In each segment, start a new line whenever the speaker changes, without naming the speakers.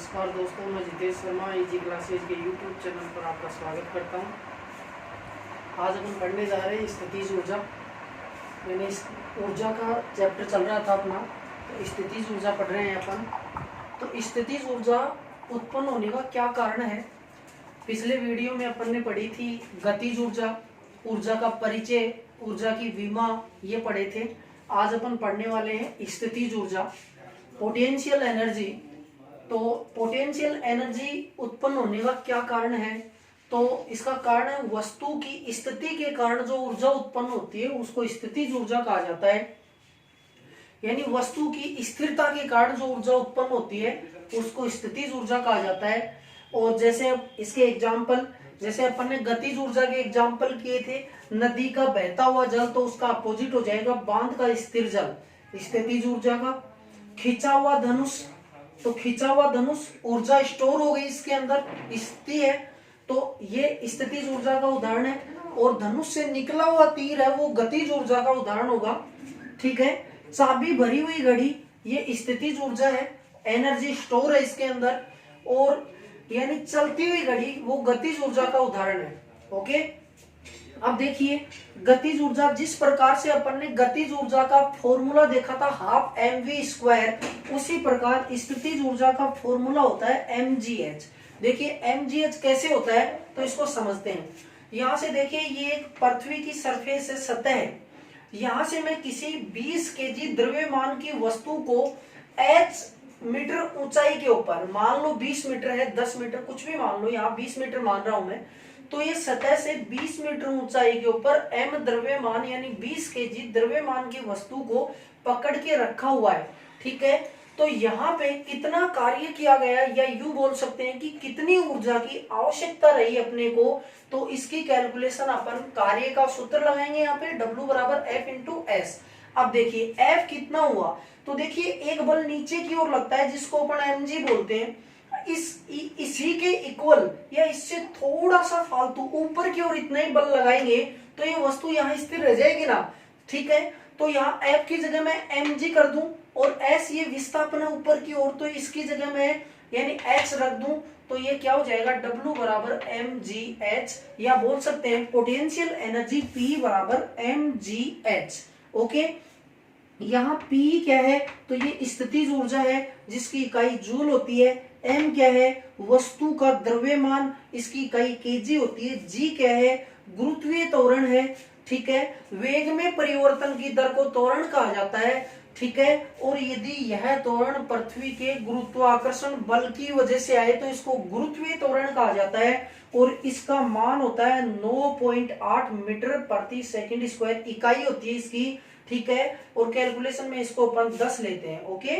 नमस्कार दोस्तों, मैं जितेश शर्मा इजी क्लासेज के यूट्यूब चैनल पर आपका स्वागत करता हूं। आज अपन पढ़ने जा रहे हैं स्थितिज ऊर्जा। मैंने इस ऊर्जा का चैप्टर चल रहा था अपना, तो स्थितिज ऊर्जा पढ़ रहे हैं अपन। तो स्थितिज ऊर्जा उत्पन्न होने का क्या कारण है। पिछले वीडियो में अपन ने पढ़ी थी गतिज ऊर्जा, ऊर्जा का परिचय, ऊर्जा की विमा, ये पढ़े थे। आज अपन पढ़ने वाले हैं स्थितिज ऊर्जा, पोटेंशियल एनर्जी। तो पोटेंशियल एनर्जी उत्पन्न होने का क्या कारण है। तो इसका कारण है वस्तु की स्थिति के कारण जो ऊर्जा उत्पन्न होती है उसको स्थितिज ऊर्जा कहा जाता है। यानी वस्तु की स्थिरता के कारण जो ऊर्जा उत्पन्न होती है उसको स्थितिज ऊर्जा कहा जाता है। और जैसे इसके एग्जाम्पल, जैसे अपन ने गतिज ऊर्जा के एग्जाम्पल किए थे, नदी का बहता हुआ जल, तो उसका अपोजिट हो जाएगा बांध का स्थिर जल, स्थितिज ऊर्जा का। खिंचा हुआ धनुष, तो खिंचा हुआ धनुष ऊर्जा स्टोर हो गई इसके अंदर, स्थिति है, तो ये स्थितिज ऊर्जा का उदाहरण है। और धनुष से निकला हुआ तीर है वो गतिज ऊर्जा का उदाहरण होगा। ठीक है। चाबी भरी हुई घड़ी, ये स्थितिज ऊर्जा है, एनर्जी स्टोर है इसके अंदर। और यानी चलती हुई घड़ी वो गतिज ऊर्जा का उदाहरण है। ओके, अब देखिए गतिज ऊर्जा, जिस प्रकार से अपन ने गतिज ऊर्जा का फॉर्मूला देखा था हाफ mv², उसी प्रकार स्थितिज ऊर्जा का फॉर्मूला होता है mgh। देखिए mgh कैसे होता है तो इसको समझते हैं। यहां से देखिए ये एक पृथ्वी की सरफेस है, सतह है। यहां से मैं किसी 20 kg द्रव्यमान की वस्तु को h मीटर ऊंचाई के ऊपर, मान लो 20 मीटर है, 10 मीटर, कुछ भी मान लो, यहाँ 20 मीटर मान रहा हूं मैं, तो ये सतह से 20 मीटर ऊंचाई के ऊपर m द्रव्यमान यानी 20 kg द्रव्यमान की वस्तु को पकड़ के रखा हुआ है। ठीक है। तो यहाँ पे कितना कार्य किया गया, या यूं बोल सकते हैं कि कितनी ऊर्जा की आवश्यकता रही अपने को, तो इसकी कैलकुलेशन अपन कार्य का सूत्र लगाएंगे यहाँ पे, W बराबर F/S। अब देखिए F कितना हुआ, तो देखिए एक बल नीचे की ओर लगता है जिसको अपन mg बोलते हैं, इसी के इक्वल या इससे थोड़ा सा फालतू ऊपर की ओर इतना ही बल लगाएंगे तो ये वस्तु यहाँ स्थिर रह जाएगी ना। ठीक है। तो यहाँ F की जगह मैं mg कर दूं और S ये विस्थापन है ऊपर की ओर, तो इसकी जगह मैं यानी h रख दूं, तो ये क्या हो जाएगा, W बराबर mgh, या बोल सकते हैं पोटेंशियल एनर्जी P बराबर mgh। ओके, यहाँ P क्या है, तो ये स्थितिज ऊर्जा है जिसकी इकाई जूल होती है। M क्या है, वस्तु का द्रव्यमान, इसकी इकाई kg होती है। G क्या है, गुरुत्वीय त्वरण है। ठीक है। वेग में परिवर्तन की दर को त्वरण कहा जाता है। ठीक है। और यदि यह त्वरण पृथ्वी के गुरुत्वाकर्षण बल की वजह से आए तो इसको गुरुत्वीय त्वरण कहा जाता है। और इसका मान होता है 9.8 मीटर प्रति सेकंड स्क्वायर, इकाई होती है इसकी। ठीक है। और कैलकुलेशन में इसको अपन 10 लेते हैं। ओके,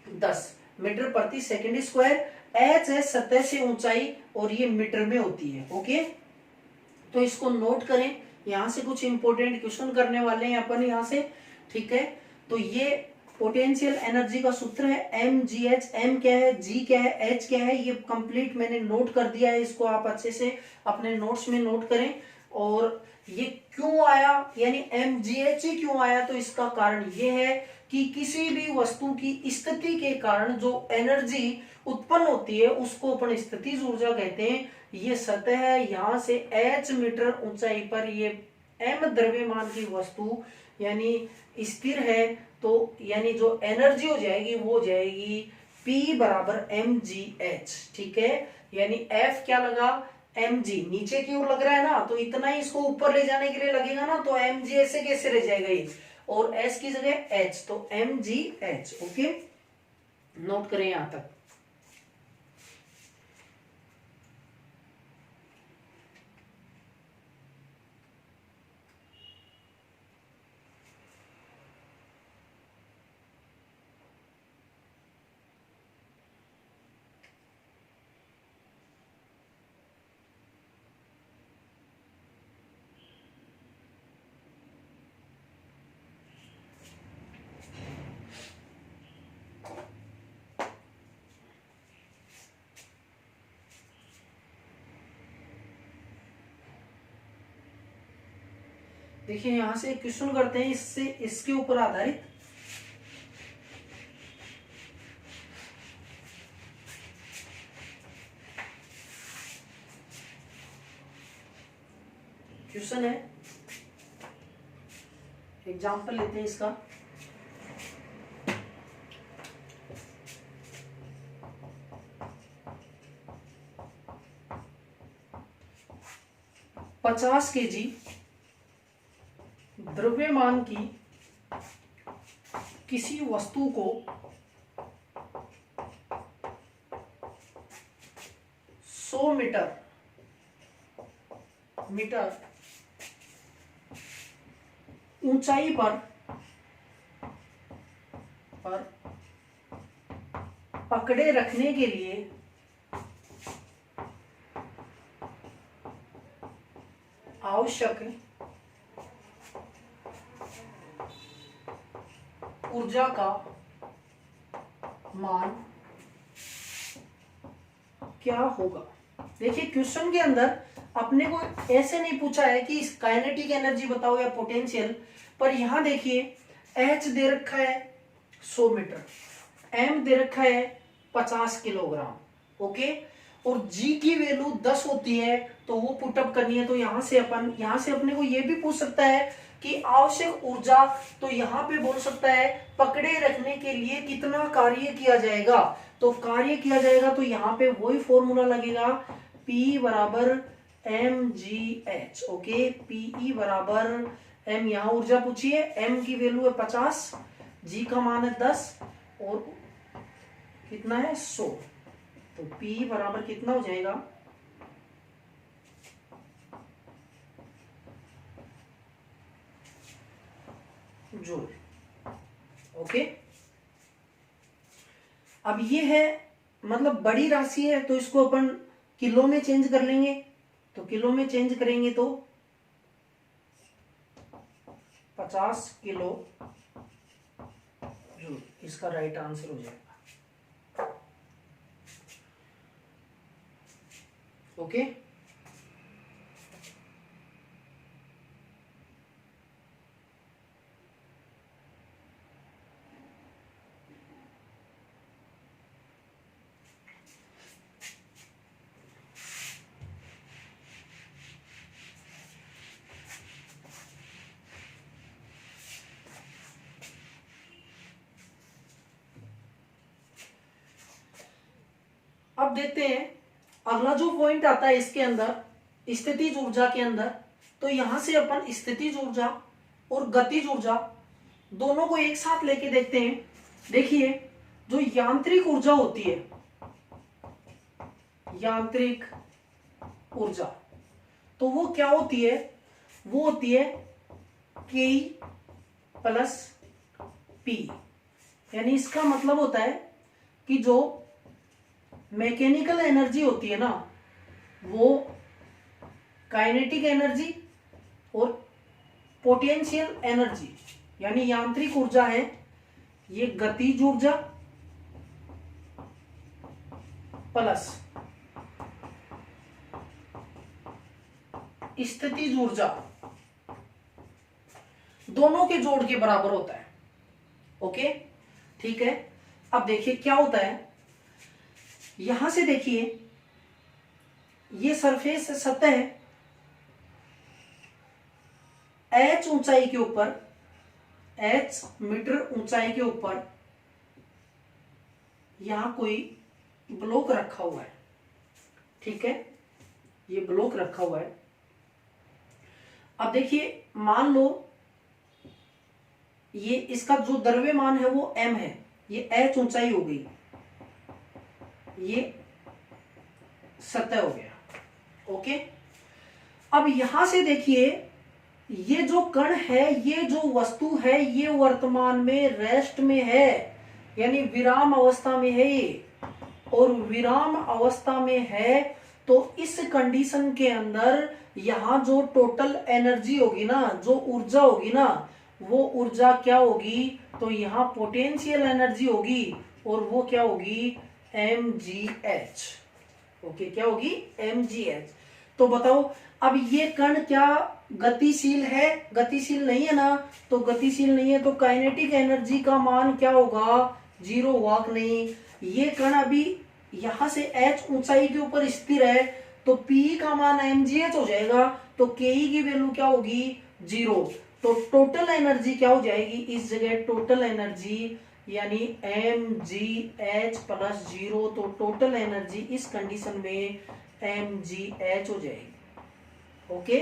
10 मीटर प्रति सेकंड स्क्वायर। h है सतह से ऊंचाई और ये मीटर में होती है। ओके, तो इसको नोट करें, यहां से कुछ इंपॉर्टेंट क्वेश्चन करने वाले हैं अपन यहां से। ठीक है। तो ये पोटेंशियल एनर्जी का सूत्र है mgh। m क्या है, g क्या है, h क्या है, ये कंप्लीट मैंने नोट कर दिया है, इसको आप अच्छे से अपने नोट्स में नोट करें। और ये क्यों आया, यानी mgh ही क्यों आया, तो इसका कारण ये है कि किसी भी वस्तु की स्थिति के कारण जो एनर्जी उत्पन्न होती है उसको अपन स्थितिज ऊर्जा कहते हैं। ये सतह है, यहाँ से h मीटर ऊंचाई पर ये m द्रव्यमान की वस्तु यानी स्थिर है, तो यानी जो एनर्जी हो जाएगी वो हो जाएगी P बराबर mgh। ठीक है। यानी F क्या लगा, mg, नीचे की ओर लग रहा है ना, तो इतना ही इसको ऊपर ले जाने के लिए लगेगा ना, तो mg ऐसे कैसे रह जाएगा ये, और s की जगह h, तो mgh। ओके, नोट करें यहां तक। देखिए यहां से क्वेश्चन करते हैं इससे, इसके ऊपर आधारित। क्वेश्चन है, एग्जाम्पल लेते हैं इसका। पचास केजी द्रव्यमान की किसी वस्तु को 100 मीटर ऊंचाई पर पकड़े रखने के लिए आवश्यक ऊर्जा का मान क्या होगा। देखिए क्वेश्चन के अंदर अपने को ऐसे नहीं पूछा है कि काइनेटिक एनर्जी बताओ या पोटेंशियल, पर यहां देखिए H दे रखा है 100 मीटर, M दे रखा है 50 किलोग्राम, ओके, और G की वैल्यू 10 होती है, तो वो पुटअप करनी है। तो यहां से अपने को ये भी पूछ सकता है कि आवश्यक ऊर्जा, तो यहाँ पे बोल सकता है पकड़े रखने के लिए कितना कार्य किया जाएगा। तो कार्य किया जाएगा तो यहाँ पे वही फॉर्मूला लगेगा, P बराबर mgh, ओके, Pe बराबर m, यहाँ ऊर्जा पूछी है, m की वैल्यू है 50, g का मान है 10 और कितना है 100, तो P बराबर कितना हो जाएगा, जूल, ओके। अब ये है मतलब बड़ी राशि है, तो इसको अपन किलो में चेंज कर लेंगे, तो किलो में चेंज करेंगे तो 50 किलो जूल इसका राइट आंसर हो जाएगा, ओके। अब देखते हैं अगला जो पॉइंट आता है इसके अंदर, स्थितिज ऊर्जा के अंदर। तो यहां से अपन स्थितिज ऊर्जा और गतिज ऊर्जा दोनों को एक साथ लेके देखते हैं। देखिए जो यांत्रिक ऊर्जा होती है, यांत्रिक ऊर्जा, तो वो क्या होती है, वो होती है K प्लस P, यानी इसका मतलब होता है कि जो मैकेनिकल एनर्जी होती है ना, वो काइनेटिक एनर्जी और पोटेंशियल एनर्जी, यानी यांत्रिक ऊर्जा है ये गतिज ऊर्जा प्लस स्थितिज ऊर्जा, दोनों के जोड़ के बराबर होता है, ओके, ठीक है। अब देखिए क्या होता है, यहां से देखिए ये सरफेस सतह है, H ऊंचाई के ऊपर, H मीटर ऊंचाई के ऊपर यहां कोई ब्लॉक रखा हुआ है, ठीक है, ये ब्लॉक रखा हुआ है। अब देखिए मान लो ये इसका जो द्रव्यमान है वो m है, ये H ऊंचाई हो गई, ये सतह हो गया, ओके। अब यहां से देखिए ये जो कण है, ये जो वस्तु है, ये वर्तमान में रेस्ट में है, यानी विराम अवस्था में है ये, और विराम अवस्था में है। तो इस कंडीशन के अंदर यहां जो टोटल एनर्जी होगी ना, जो ऊर्जा होगी ना, वो ऊर्जा क्या होगी, तो यहां पोटेंशियल एनर्जी होगी, और वो क्या होगी, mgh, ओके, क्या होगी, mgh। तो बताओ अब ये कण क्या गतिशील है, गतिशील नहीं है ना, तो गतिशील नहीं है तो काइनेटिक एनर्जी का मान क्या होगा, 0 होगा नहीं। ये कण अभी यहां से h ऊंचाई के ऊपर स्थिर है, तो P का मान mgh हो जाएगा, तो Ke की वैल्यू क्या होगी 0। तो टोटल एनर्जी क्या हो जाएगी इस जगह, टोटल एनर्जी यानी mgh प्लस 0, तो टोटल एनर्जी इस कंडीशन में mgh हो जाएगी। ओके,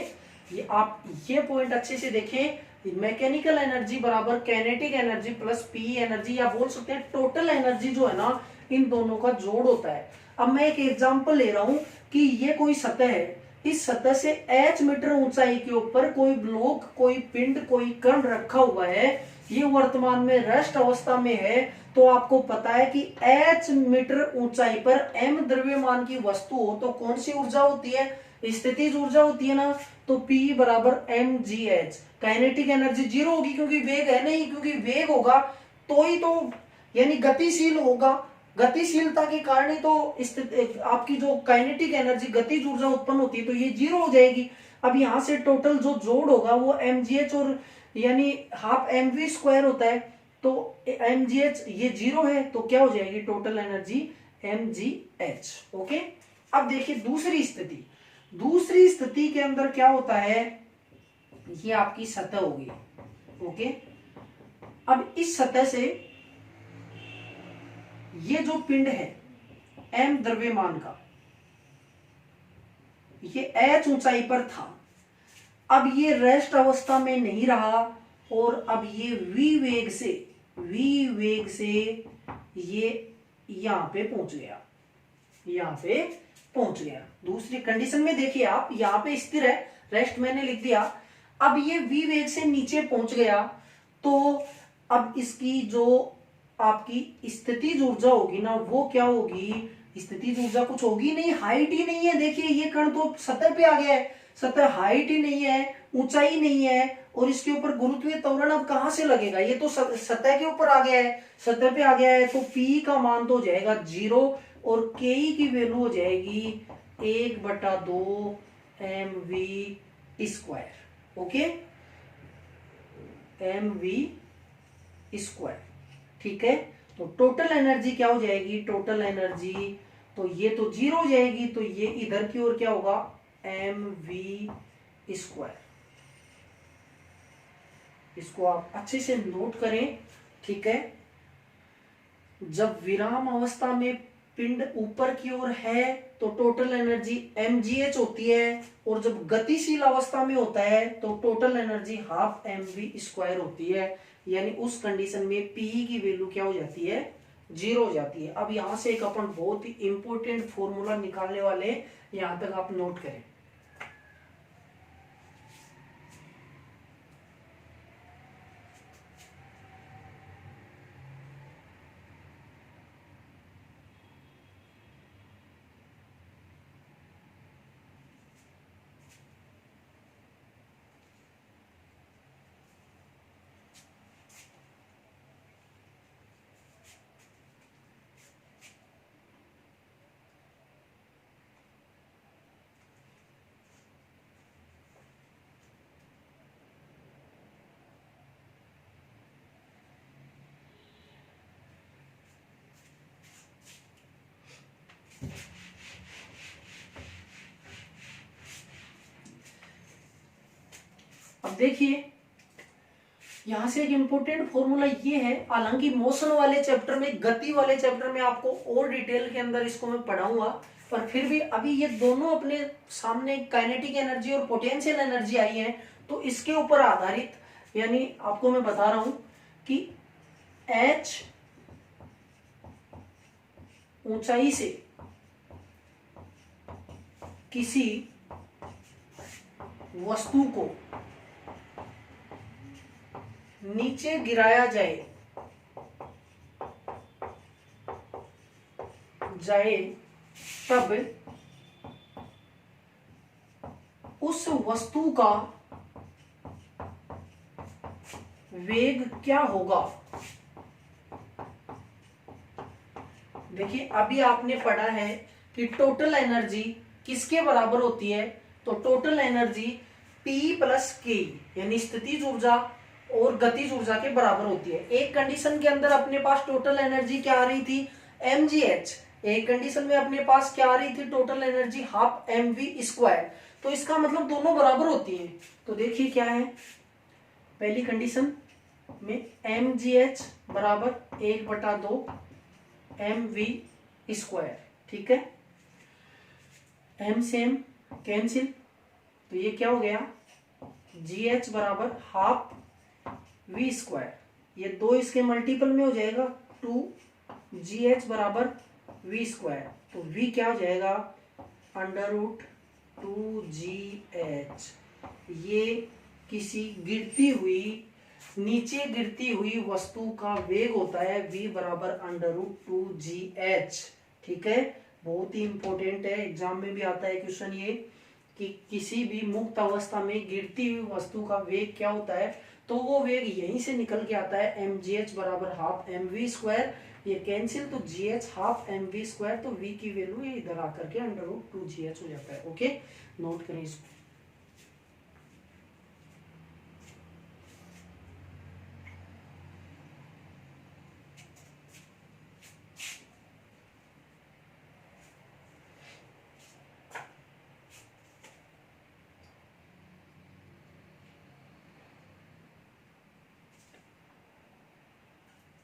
ये आप ये पॉइंट अच्छे से देखें, मैकेनिकल एनर्जी बराबर kinetic energy plus P energy, या बोल सकते हैं टोटल एनर्जी जो है ना इन दोनों का जोड़ होता है। अब मैं एक एग्जांपल ले रहा हूं कि ये कोई सतह है, इस सतह से h मीटर ऊंचाई के ऊपर कोई ब्लॉक, कोई पिंड, कोई कण रखा हुआ है, ये वर्तमान में रेस्ट अवस्था में है। तो आपको पता है कि h मीटर ऊंचाई पर m द्रव्यमान की वस्तु हो तो कौन सी ऊर्जा होती है, स्थितिज ऊर्जा होती है ना। तो P बराबर mgh, काइनेटिक एनर्जी 0 होगी क्योंकि वेग है नहीं, क्योंकि वेग होगा तो ही तो यानी गतिशील होगा, गतिशीलता के कारण ही तो आपकी जो काइनेटिक एनर्जी गतिज ऊर्जा उत्पन्न होती है, तो ये 0 हो जाएगी। अब यहाँ से टोटल जो जोड़ होगा वो mgh और यानी हाफ mv स्क्वायर होता है, तो mgh ये 0 है, तो क्या हो जाएगी टोटल एनर्जी mgh। ओके, अब देखिए दूसरी स्थिति के अंदर क्या होता है, ये आपकी सतह होगी। ओके, अब इस सतह से ये जो पिंड है m द्रव्यमान का, ये h ऊंचाई पर था, अब ये रेस्ट अवस्था में नहीं रहा और अब ये v वेग से ये यहां पे पहुंच गया, दूसरी कंडीशन में देखिए आप यहां पे स्थिर है, रेस्ट मैंने लिख दिया। अब ये v वेग से नीचे पहुंच गया, तो अब इसकी जो आपकी स्थितिज ऊर्जा होगी ना वो क्या होगी, स्थितिज ऊर्जा कुछ होगी नहीं, हाइट ही नहीं है। देखिए ये कण तो सतह पे आ गया है, सतह हाइट ही नहीं है, ऊंचाई नहीं है, और इसके ऊपर गुरुत्वीय त्वरण अब कहां से लगेगा, ये तो सतह के ऊपर आ गया है, सतह पे आ गया है, तो P का मान तो हो जाएगा 0 और Ke की वैल्यू हो जाएगी 1/2 mv square. Okay, mv square, ठीक है। तो टोटल एनर्जी क्या हो जाएगी, टोटल एनर्जी तो ये तो 0 हो जाएगी, तो ये इधर की ओर क्या होगा mv स्क्वायर। इसको आप अच्छे से नोट करें, ठीक है। जब विराम अवस्था में पिंड ऊपर की ओर है तो टोटल एनर्जी mgh होती है, और जब गतिशील अवस्था में होता है तो total energy half mv square होती है, यानी उस कंडीशन में P की वैल्यू क्या हो जाती है 0 हो जाती है। अब यहां से एक अपन बहुत ही इंपॉर्टेंट फॉर्मूला निकालने वाले, यहां तक आप नोट करें। अब देखिए यहां से एक इंपॉर्टेंट फॉर्मूला ये है, हालांकि मोशन वाले चैप्टर में, गति वाले चैप्टर में आपको और डिटेल के अंदर इसको मैं पढ़ाऊंगा, पर फिर भी अभी ये दोनों अपने सामने काइनेटिक एनर्जी और पोटेंशियल एनर्जी आई है, तो इसके ऊपर आधारित, यानी आपको मैं बता रहा हूं कि h ऊंचाई से किसी वस्तु को नीचे गिराया जाए तब उस वस्तु का वेग क्या होगा। देखिए अभी आपने पढ़ा है कि टोटल एनर्जी किसके बराबर होती है, तो total energy P plus K यानी स्थितिज ऊर्जा और गतिज ऊर्जा के बराबर होती है। एक कंडीशन के अंदर अपने पास टोटल एनर्जी क्या आ रही थी mgh, एक कंडीशन में अपने पास क्या आ रही थी, टोटल एनर्जी हाफ mv², तो इसका मतलब दोनों बराबर होती हैं। तो देखिए क्या है, पहली कंडीशन में mgh बराबर 1/2 mv², ठीक है, m से m कैंसिल, तो ये क्या हो गया, gh बराबर हाफ v², ये दो इसके मल्टीपल में हो जाएगा 2gh बराबर v², तो v क्या हो जाएगा, √2gh। ये किसी गिरती हुई, नीचे गिरती हुई वस्तु का वेग होता है, v बराबर √2gh, ठीक है। बहुत ही इंपॉर्टेंट है, एग्जाम में भी आता है क्वेश्चन ये, कि किसी भी मुक्त अवस्था में गिरती हुई वस्तु का वेग क्या होता है, तो वो वेग यहीं से निकल के आता है, mgh बराबर हाफ mv², ये कैंसिल, तो gh हाफ mv², तो v की वैल्यू ये इधर आकर के √2gh हो जाता है। ओके, नोट करें इसको।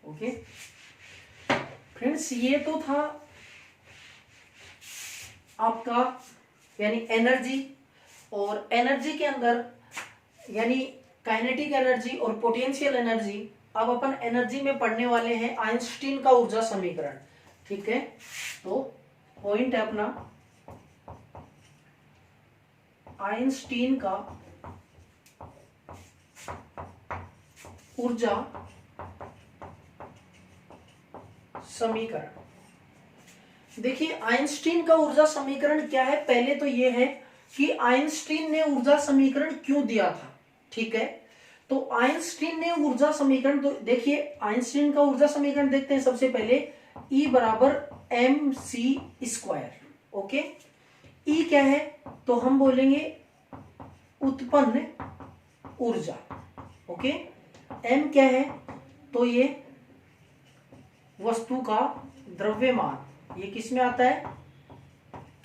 ओके फ्रेंड्स, ये तो था आपका यानी एनर्जी, और एनर्जी के अंदर यानी काइनेटिक एनर्जी और पोटेंशियल एनर्जी। अब अपन एनर्जी में पढ़ने वाले हैं आइंस्टीन का ऊर्जा समीकरण, ठीक है। तो पॉइंट है अपना आइंस्टीन का ऊर्जा समीकरण। देखिए आइंस्टीन का ऊर्जा समीकरण क्या है, पहले तो ये है कि आइंस्टीन ने ऊर्जा समीकरण क्यों दिया था, ठीक है। तो आइंस्टीन ने ऊर्जा समीकरण, तो देखिए आइंस्टीन का ऊर्जा समीकरण देखते हैं सबसे पहले, E बराबर mc², ओके। E क्या है, तो हम बोलेंगे उत्पन्न ऊर्जा, ओके। M क्या है, तो ये वस्तु का द्रव्यमान, ये किस में आता है,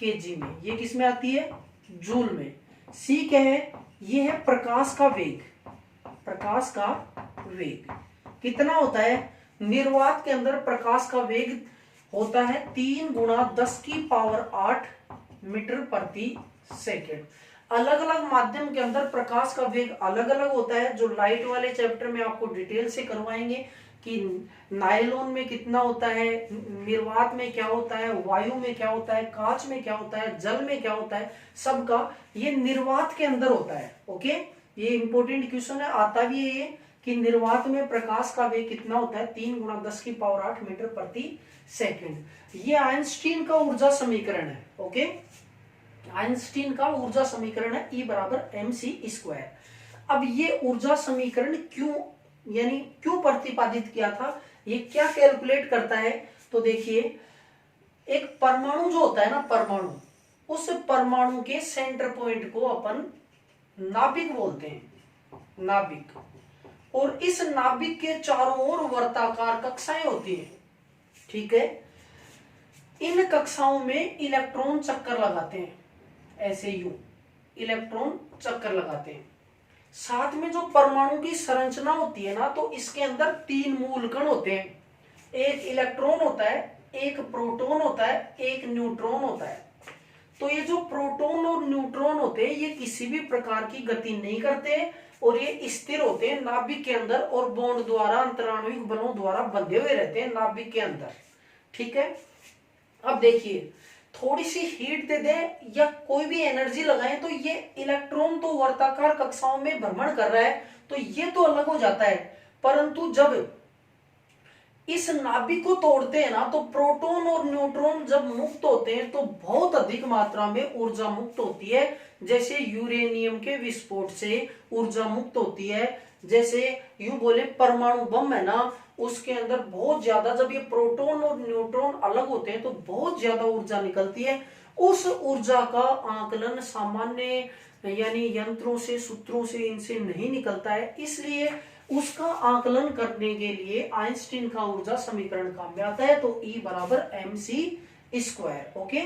केजी में, ये किस में आती है, जूल में। C क्या है, ये है प्रकाश का वेग, प्रकाश का वेग कितना होता है, निर्वात के अंदर प्रकाश का वेग होता है 3 × 10⁸ मीटर प्रति सेकेंड। अलग अलग माध्यम के अंदर प्रकाश का वेग अलग अलग होता है, जो लाइट वाले चैप्टर में आपको डिटेल से करवाएंगे कि नायलॉन में कितना होता है, निर्वात में क्या होता है, वायु में क्या होता है, कांच में क्या होता है, जल में क्या होता है, सबका ये निर्वात के अंदर होता है। ओके, ये इंपॉर्टेंट क्वेश्चन है, आता भी है ये कि निर्वात में प्रकाश का वेग कितना होता है, 3 × 10⁸ मीटर प्रति सेकेंड। ये आइंस्टीन का ऊर्जा समीकरण है। ओके, आइंस्टीन का ऊर्जा समीकरण है, E बराबर mc²। अब ये ऊर्जा समीकरण क्यों प्रतिपादित किया था, ये क्या कैलकुलेट करता है, तो देखिए एक परमाणु जो होता है ना, परमाणु, उस परमाणु के सेंटर पॉइंट को अपन नाभिक बोलते हैं, नाभिक। और इस नाभिक के चारों ओर वर्ताकार कक्षाएं होती हैं, ठीक है। इन कक्षाओं में इलेक्ट्रॉन चक्कर लगाते हैं, ऐसे यूं इलेक्ट्रॉन चक्कर लगाते हैं। साथ में जो परमाणु की संरचना होती है ना, तो इसके अंदर 3 मूल कण होते हैं, एक इलेक्ट्रॉन होता है, एक प्रोटॉन होता है, एक न्यूट्रॉन होता है। तो ये जो प्रोटॉन और न्यूट्रॉन होते हैं, ये किसी भी प्रकार की गति नहीं करते और ये स्थिर होते हैं नाभिक के अंदर, और बॉन्ड द्वारा, अंतराणुविक बलों द्वारा बंधे हुए रहते हैं नाभिक के अंदर, ठीक है। अब देखिए, थोड़ी सी हीट दे दें या कोई भी एनर्जी लगाएं, तो ये इलेक्ट्रॉन तो वर्ताकार कक्षाओं में भ्रमण कर रहा है, तो ये तो अलग हो जाता है। परंतु जब इस नाभिक को तोड़ते हैं ना, तो प्रोटॉन और न्यूट्रॉन जब मुक्त होते हैं तो बहुत अधिक मात्रा में ऊर्जा मुक्त होती है। जैसे यूरेनियम के विस्फोट से ऊर्जा मुक्त होती है, जैसे यूं बोले परमाणु बम है ना, उसके अंदर बहुत ज्यादा, जब ये प्रोटॉन और न्यूट्रॉन अलग होते हैं तो बहुत ज्यादा ऊर्जा निकलती है। उस ऊर्जा का आकलन सामान्य यानी यंत्रों से, सूत्रों से, इनसे नहीं निकलता है, इसलिए उसका आकलन करने के लिए आइंस्टीन का ऊर्जा समीकरण काम में आता है। तो E बराबर mc² स्क्वायर। ओके,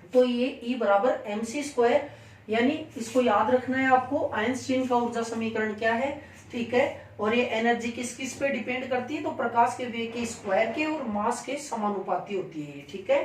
तो ये E बराबर mc स्क्वायर, यानी इसको याद रखना है आपको, आइंस्टीन का ऊर्जा समीकरण क्या है, ठीक है। और ये एनर्जी किस किस पे डिपेंड करती है, तो प्रकाश के वेग के स्क्वायर के और मास के समानुपाती होती है, ठीक है।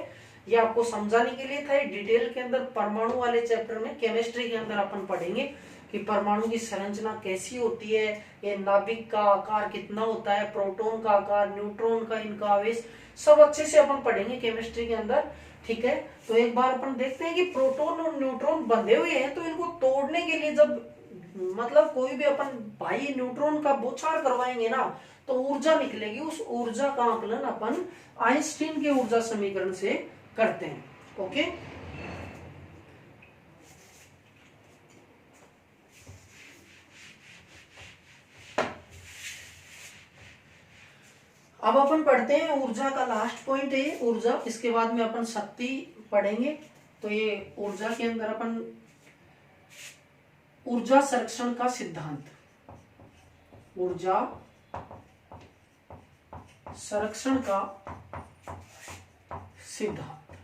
ये आपको समझाने के लिए था। ये डिटेल के अंदर परमाणु वाले चैप्टर में केमिस्ट्री के अंदर अपन पढ़ेंगे कि परमाणु की संरचना कैसी होती है, ये नाभिक का आकार कितना होता है, प्रोटॉन का आकार, न्यूट्रॉन का इनका आवेश, सब अच्छे से अपन पढ़ेंगे केमिस्ट्री के अंदर, ठीक है। तो एक बार अपन देखते हैं कि प्रोटॉन और न्यूट्रॉन बंधे हुए हैं, तो इनको तोड़ने के लिए जब मतलब कोई भी अपन बाह्य न्यूट्रॉन का बौछार करवाएंगे ना, तो ऊर्जा निकलेगी। उस ऊर्जा का आकलन अपन आइंस्टीन के ऊर्जा समीकरण से करते हैं। ओके, अब अपन पढ़ते हैं ऊर्जा का लास्ट पॉइंट है ऊर्जा, इसके बाद में अपन शक्ति पढ़ेंगे। तो ये ऊर्जा के अंदर अपन ऊर्जा संरक्षण का सिद्धांत, ऊर्जा संरक्षण का सिद्धांत।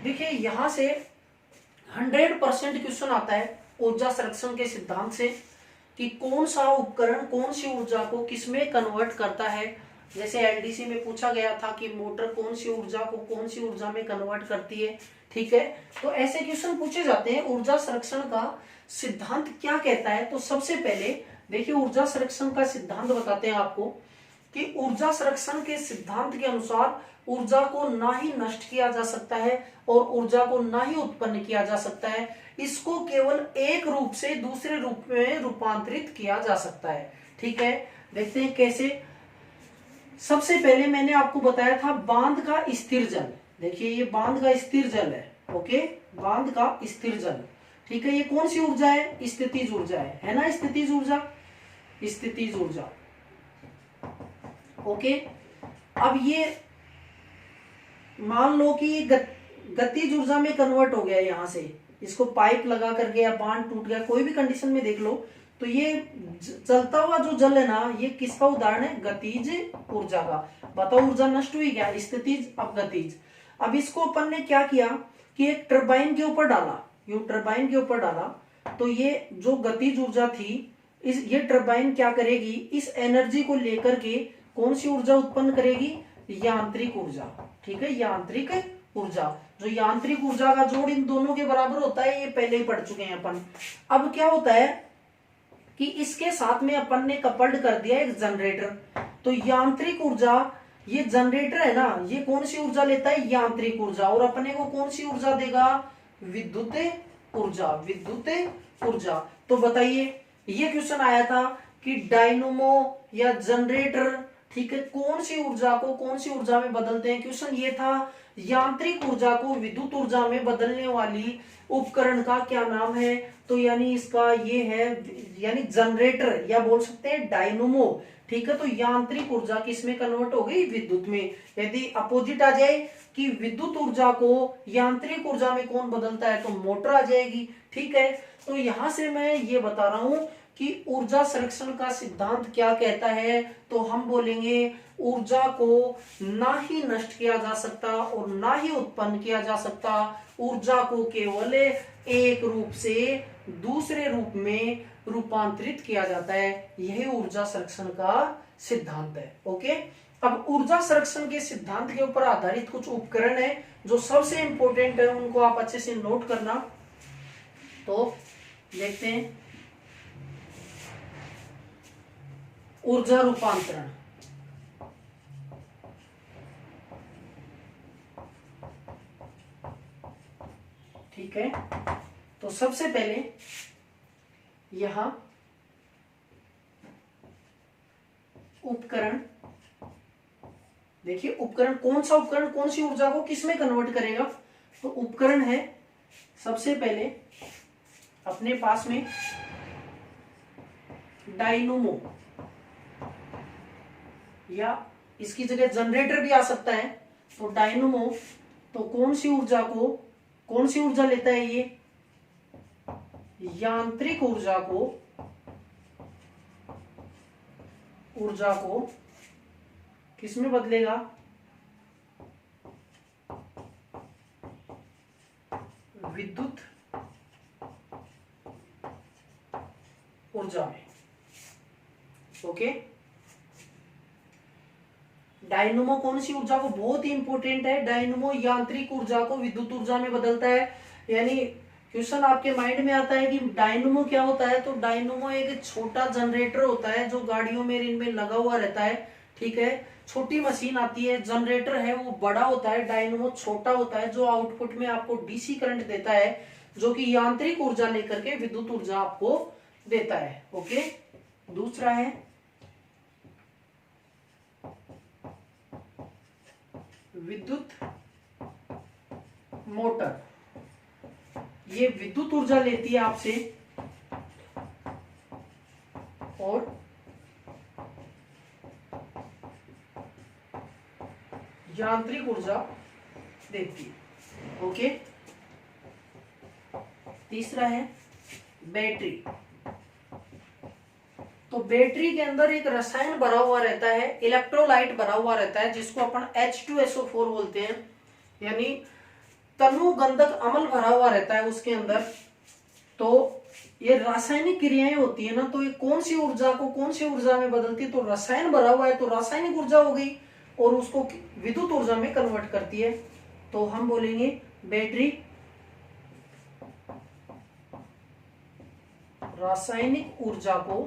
देखिए यहां से 100% क्वेश्चन आता है ऊर्जा संरक्षण के सिद्धांत से कि कौन सा उपकरण कौन सी ऊर्जा को किसमें कन्वर्ट करता है। जैसे एलडीसी में पूछा गया था कि मोटर कौन सी ऊर्जा को कौन सी ऊर्जा में कन्वर्ट करती है, ठीक है। तो ऐसे क्वेश्चन पूछे जाते हैं। ऊर्जा संरक्षण का सिद्धांत क्या कहता है, तो सबसे पहले देखिए ऊर्जा संरक्षण का सिद्धांत बताते हैं आपको कि ऊर्जा संरक्षण के सिद्धांत के अनुसार ऊर्जा को ना ही नष्ट किया जा सकता है और ऊर्जा को ना ही उत्पन्न किया जा सकता है, इसको केवल एक रूप से दूसरे रूप में रूपांतरित किया जा सकता है, ठीक है। देखते हैं कैसे। सबसे पहले मैंने आपको बताया था बांध का स्थिर जल। देखिए ये बांध का स्थिर जल है, ओके, बांध का स्थिर जल, ठीक है। ये कौन सी ऊर्जा है, स्थितिज ऊर्जा है ना, स्थितिज ऊर्जा, स्थितिज ऊर्जा, ओके। अब ये मान लो कि गतिज ऊर्जा में कन्वर्ट हो गया, यहां से इसको पाइप लगा करके या बांध टूट गया, कोई भी कंडीशन में देख लो, तो ये चलता हुआ जो जल है ना, ये किसका उदाहरण है, गतिज ऊर्जा का। बताओ ऊर्जा नष्ट हुई क्या, स्थितिज अब गतिज। अब इसको अपन ने क्या किया कि एक टरबाइन के ऊपर डाला, ये टरबाइन के ऊपर डाला, तो ये जो गतिज ऊर्जा थी, ये टरबाइन क्या करेगी, इस एनर्जी को लेकर के कौन सी ऊर्जा उत्पन्न करेगी, यांत्रिक ऊर्जा, ठीक है, यांत्रिक ऊर्जा। जो यांत्रिक ऊर्जा का जोड़ इन दोनों के बराबर होता है, ये पहले ही पढ़ चुके हैं अपन। अब क्या होता है कि इसके साथ में अपन ने कपल्ड कर दिया एक जनरेटर, तो यांत्रिक ऊर्जा, ये जनरेटर है ना, ये कौन सी ऊर्जा लेता है, यांत्रिक ऊर्जा, और अपने को कौन सी ऊर्जा देगा, विद्युत ऊर्जा, विद्युत ऊर्जा। तो बताइए ये क्वेश्चन आया था कि डायनमो या जनरेटर, ठीक है, कौन सी ऊर्जा को कौन सी ऊर्जा में बदलते हैं। क्वेश्चन ये था यांत्रिक ऊर्जा को विद्युत ऊर्जा में बदलने वाली उपकरण का क्या नाम है, तो यानी इसका ये है, यानी जनरेटर या बोल सकते हैं डायनमो, ठीक है। तो यांत्रिक ऊर्जा किसमें कन्वर्ट हो गई, विद्युत में। यदि अपोजिट आ जाए कि विद्युत ऊर्जा को यांत्रिक ऊर्जा में कौन बदलता है, तो मोटर आ जाएगी, ठीक है। तो यहां से मैं ये बता रहा हूं कि ऊर्जा संरक्षण का सिद्धांत क्या कहता है, तो हम बोलेंगे ऊर्जा को ना ही नष्ट किया जा सकता और ना ही उत्पन्न किया जा सकता, ऊर्जा को केवल एक रूप से दूसरे रूप में रूपांतरित किया जाता है, यही ऊर्जा संरक्षण का सिद्धांत है, ओके। अब ऊर्जा संरक्षण के सिद्धांत के ऊपर आधारित कुछ उपकरण है जो सबसे इंपॉर्टेंट है, उनको आप अच्छे से नोट करना। तो देखते हैं ऊर्जा रूपांतरण, ठीक है। तो सबसे पहले यहां उपकरण, देखिए उपकरण कौन सा उपकरण कौन सी ऊर्जा को किसमें कन्वर्ट करेगा, तो उपकरण है सबसे पहले अपने पास में डायनमो, या इसकी जगह जनरेटर भी आ सकता है। तो डायनमो, तो कौन सी ऊर्जा को कौन सी ऊर्जा लेता है, ये यांत्रिक ऊर्जा को किसमें बदलेगा, विद्युत ऊर्जा में। ओके, डायनमो कौन सी ऊर्जा को, बहुत ही इंपॉर्टेंट है, डायनमो यांत्रिक ऊर्जा को विद्युत ऊर्जा में बदलता है। यानी क्वेश्चन आपके माइंड में आता है कि डायनमो क्या होता है, तो डायनमो एक छोटा जनरेटर होता है जो गाड़ियों में इनमें लगा हुआ रहता है। ठीक है, छोटी मशीन आती है, जनरेटर है वो बड़ा होता है, डायनमो छोटा होता है जो आउटपुट में आपको डीसी करंट देता है, जो कि यांत्रिक ऊर्जा लेकर के विद्युत ऊर्जा आपको देता है। ओके, दूसरा है विद्युत मोटर। ये विद्युत ऊर्जा लेती है आपसे और यांत्रिक ऊर्जा देती है। ओके, तीसरा है बैटरी। तो बैटरी के अंदर एक रसायन भरा हुआ रहता है, इलेक्ट्रोलाइट भरा हुआ रहता है, जिसको अपन H2SO4 बोलते हैं, यानी तनु गंधक अम्ल भरा हुआ रहता है उसके अंदर। तो ये रासायनिक क्रियाएं होती है ना, तो ये कौन सी ऊर्जा को कौन सी ऊर्जा में बदलती है, तो रसायन भरा हुआ है तो रासायनिक ऊर्जा हो गई और उसको विद्युत ऊर्जा में कन्वर्ट करती है। तो हम बोलेंगे बैटरी रासायनिक ऊर्जा को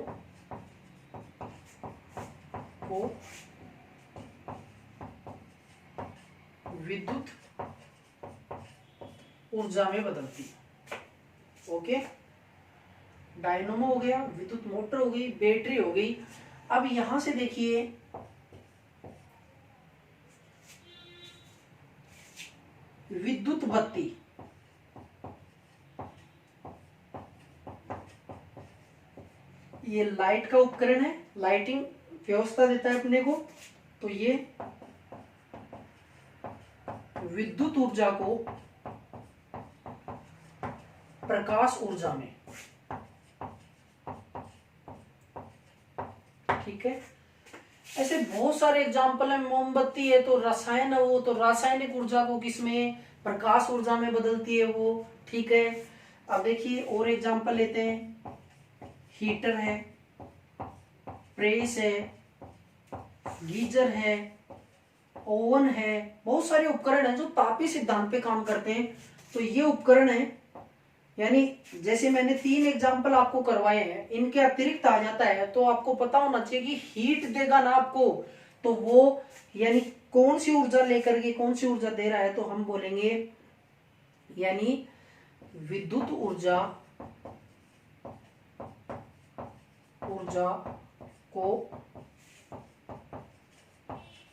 विद्युत ऊर्जा में बदलती है। ओके, डायनमो हो गया, विद्युत मोटर हो गई, बैटरी हो गई। अब यहां से देखिए विद्युत बत्ती। ये लाइट का उपकरण है, लाइटिंग व्यवस्था देता है अपने को। तो ये विद्युत ऊर्जा को प्रकाश ऊर्जा में, ठीक है। ऐसे बहुत सारे एग्जाम्पल है, मोमबत्ती है तो रसायन है वो, तो रासायनिक ऊर्जा को किसमें, प्रकाश ऊर्जा में बदलती है वो। ठीक है, अब देखिए और एग्जाम्पल लेते हैं, हीटर है, प्रेस है, गीजर है, ओवन है, बहुत सारे उपकरण हैं जो तापीय सिद्धांत पे काम करते हैं। तो ये उपकरण है, यानी जैसे मैंने 3 एग्जाम्पल आपको करवाए हैं, इनके अतिरिक्त आ जाता है तो आपको पता होना चाहिए कि हीट देगा ना आपको, तो वो यानी कौन सी ऊर्जा लेकर के कौन सी ऊर्जा दे रहा है, तो हम बोलेंगे यानी विद्युत ऊर्जा को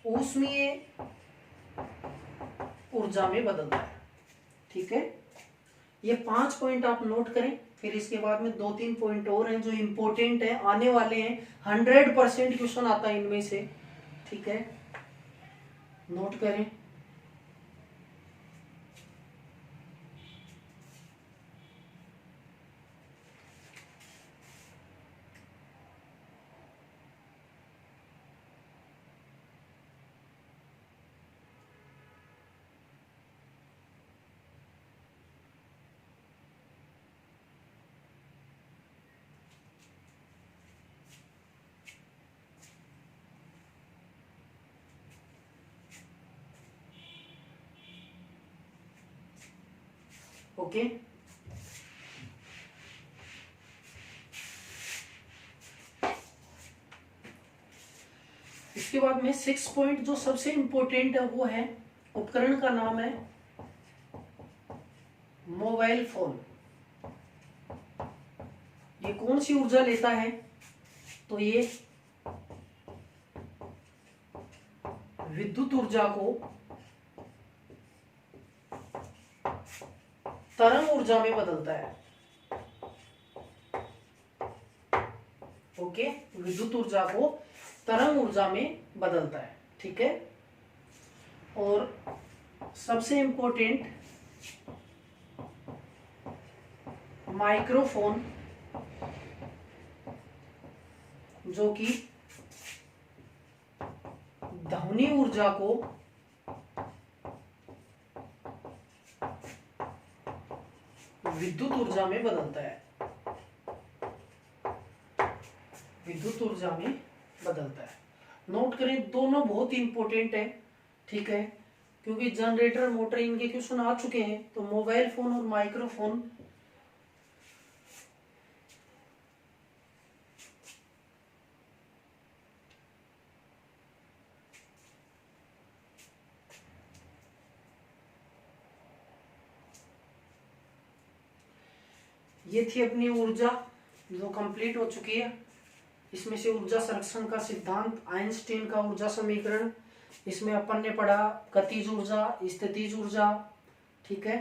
ऊष्मीय ऊर्जा में बदलता है। ठीक है, ये 5 पॉइंट आप नोट करें, फिर इसके बाद में 2-3 पॉइंट और हैं जो इंपॉर्टेंट है, आने वाले हैं, 100% क्वेश्चन आता है इनमें से। ठीक है, नोट करें। ओके, इसके बाद में 6 पॉइंट जो सबसे इंपॉर्टेंट है वो है, उपकरण का नाम है मोबाइल फोन। ये कौन सी ऊर्जा लेता है, तो ये विद्युत ऊर्जा को तरंग ऊर्जा में बदलता है। ओके, विद्युत ऊर्जा को तरंग ऊर्जा में बदलता है। ठीक है, और सबसे इंपॉर्टेंट माइक्रोफोन, जो कि ध्वनि ऊर्जा को विद्युत ऊर्जा में बदलता है, विद्युत ऊर्जा में बदलता है। नोट करें, दोनों बहुत इंपॉर्टेंट है, ठीक है, क्योंकि जनरेटर मोटर इनके क्वेश्चन आ चुके हैं। तो मोबाइल फोन और माइक्रोफोन ये थी अपनी ऊर्जा जो कंप्लीट हो चुकी है। इसमें से ऊर्जा संरक्षण का सिद्धांत, आइंस्टीन का ऊर्जा समीकरण, इसमें अपन ने पढ़ा गतिज ऊर्जा, स्थितिज ऊर्जा, ठीक है।